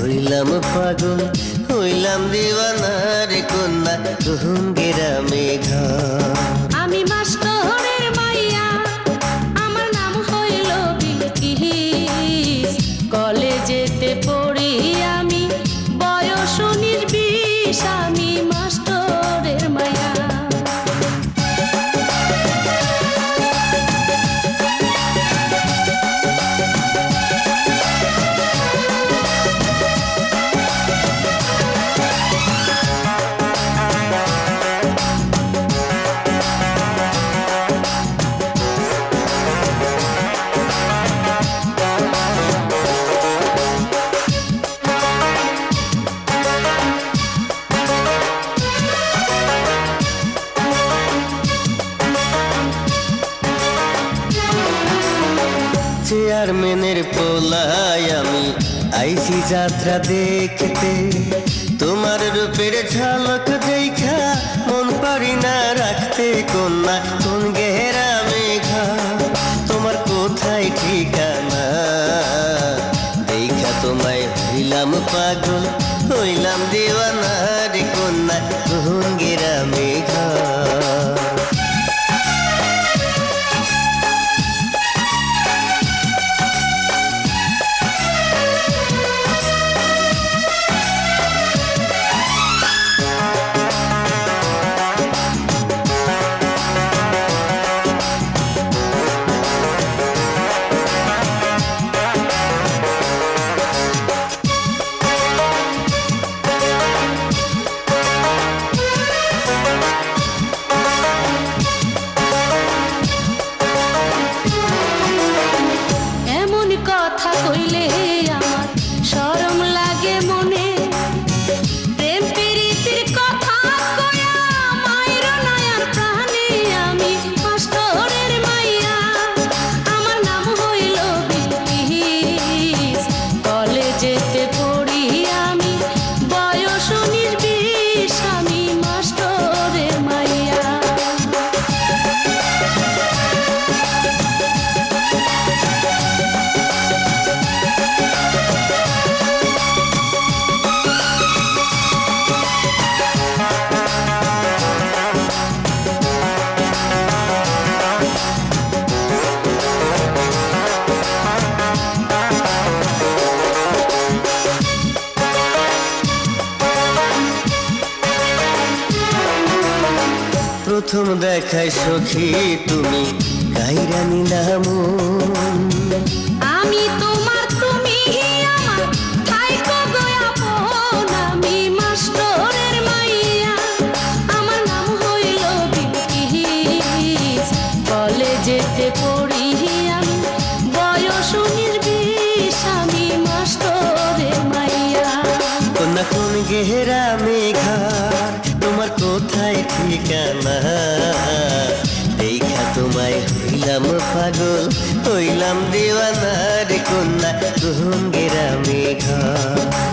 হইলাম পাগল, হইলাম দিওয়ানার কন্যা, কোন গ্রামে ঘর। আমি মাস্টরের মাইয়া, আমার নাম হইল বিলকিস। কলেজেতে পড়ি আমি, বয়স 19-20, আমি মাস্টরের মাইয়া। চেয়ারম্যানের পোলায় আমি আইছি যাত্রা দেখতে, তোমার রূপের ঝলক দেখা মন পারি না রাখতে, কন্যা কোন গ্রামে ঘর, তোমার কোথায় ঠিকানা, দেখা তোমায় হইলাম পাগল, হইলাম দিওয়ানার কন্যা, কোন গ্রামে ঘর। কথা কইলে আমার শরম লাগে মনে, প্রেম প্রীতির কথা কয়া মায়ের নয়ন প্রাণে, আমি মাস্টরের মাইয়া, আমার নাম হইল বিলকিস। কলেজেতে পড়ি আমি, বয়স 19-20, আমি মাস্টরের মাইয়া। প্রথম দেখায় সখী তুমি কাইরা নিলাম, আমি তোমার তুমি আমার, থাইকো গো আপন, আমি মাস্টরের মাইয়া, আমার নাম হইল বিলকিস। কলেজেতে পড়ি আমি, বয়স 19-20, আমি মাস্টরের মাইয়া। কন্যা কোন গ্রামে ঘর, তোমার কোথায় ঠিকানা, দেখা তোমায় হইলাম পাগল, হইলাম দিওয়ানার কন্যা, কোন গ্রামে ঘর।